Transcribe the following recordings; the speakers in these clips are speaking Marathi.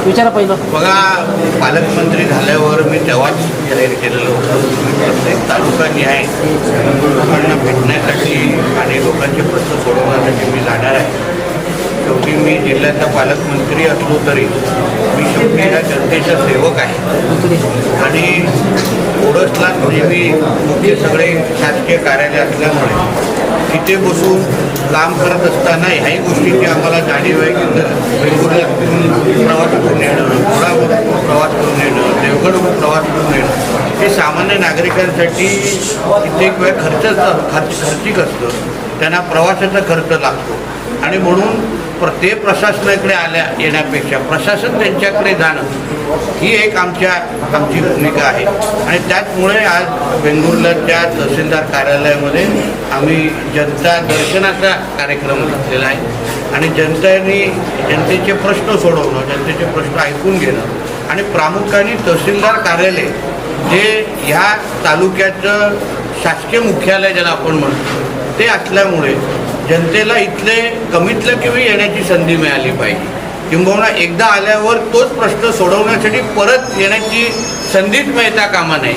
विचारा पहिलं. बघा, पालकमंत्री झाल्यावर मी तेव्हाच जाहीर केलेलं होतं मी प्रत्येक तालुकानिहाय लोकांना भेटण्यासाठी आणि लोकांचे प्रश्न सोडवण्यासाठी मी जाणार आहे. शेवटी मी जिल्ह्याचा पालकमंत्री असलो तरी मी शेवटी ह्या जनतेचा सेवक आहे आणि ओरसला नेहमी मुख्य सगळे शासकीय कार्यालय असल्यामुळे तिथे बसून काम करत असताना ह्याही गोष्टीची आम्हाला जाणीव आहे की वेंगुर्ल्यातून प्रवास करून येणं, घोडावरून प्रवास करून येणं, देवगडवरून प्रवास करून येणं हे सामान्य नागरिकांसाठी कित्येक वेळ खर्चिक असतं. त्यांना प्रवासाचा खर्च लागतो आणि म्हणून प्रत्येक प्रशासनाकडे येण्यापेक्षा प्रशासन त्यांच्याकडे जाणं ही एक आमची भूमिका आहे. आणि त्याचमुळे आज वेंगुर्ल्याच्या तहसीलदार कार्यालयामध्ये आम्ही जनता दर्शनाचा कार्यक्रम घेतलेला आहे आणि जनतेचे प्रश्न सोडवणं, जनतेचे प्रश्न ऐकून घेणं आणि प्रामुख्याने तहसीलदार कार्यालय जे ह्या तालुक्याचं शासकीय मुख्यालय ज्याला आपण म्हणतो ते असल्यामुळे जनतेला इथले कमीतल्या कमी येण्याची संधी मिळाली पाहिजे. किंबहुना एकदा आल्यावर तोच प्रश्न सोडवण्यासाठी परत येण्याची संधीच मिळता कामा नये.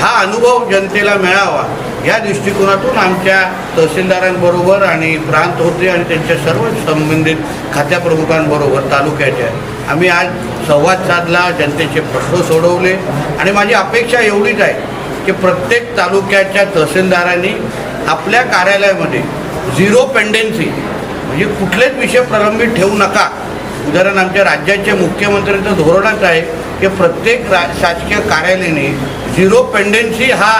हा अनुभव जनतेला मिळावा या दृष्टिकोनातून आमच्या तहसीलदारांबरोबर आणि प्रांत होते आणि त्यांच्या सर्व संबंधित खात्याप्रमुखांबरोबर तालुक्याच्या आम्ही आज संवाद साधला, जनतेचे प्रश्न सोडवले आणि माझी अपेक्षा एवढीच आहे की प्रत्येक तालुक्याच्या तहसीलदारांनी आपल्या कार्यालयामध्ये झिरो पेंडेन्सी म्हणजे कुठलेच विषय प्रलंबित ठेवू नका. उदाहरण आमच्या राज्याचे मुख्यमंत्र्यांचं धोरणच आहे की प्रत्येक शासकीय कार्यालयाने झिरो पेंडेन्सी हा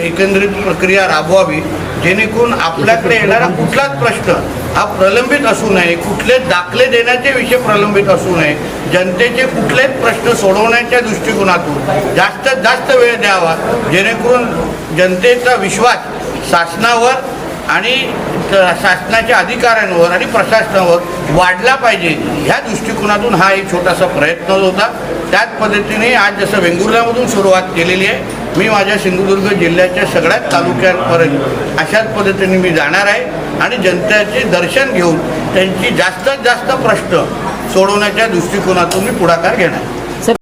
एकंदरीत प्रक्रिया राबवावी जेणेकरून आपल्याकडे येणारा कुठलाच प्रश्न हा प्रलंबित असू नये, कुठलेच दाखले देण्याचे विषय प्रलंबित असू नये, जनतेचे कुठलेच प्रश्न सोडवण्याच्या दृष्टिकोनातून जास्तीत जास्त वेळ द्यावा जेणेकरून जनतेचा विश्वास शासनावर आणि शासनाच्या अधिकाऱ्यांवर आणि प्रशासनावर वाढला पाहिजे ह्या दृष्टिकोनातून हा एक छोटासा प्रयत्न होता. त्याच पद्धतीने आज जसं वेंगुर्ल्यामधून सुरुवात केलेली आहे, मी माझ्या सिंधुदुर्ग जिल्ह्याच्या सगळ्याच तालुक्यांपर्यंत अशाच पद्धतीने मी जाणार आहे आणि जनतेचे दर्शन घेऊन त्यांची जास्तीत जास्त प्रश्न सोडवण्याच्या दृष्टिकोनातून मी पुढाकार घेणार.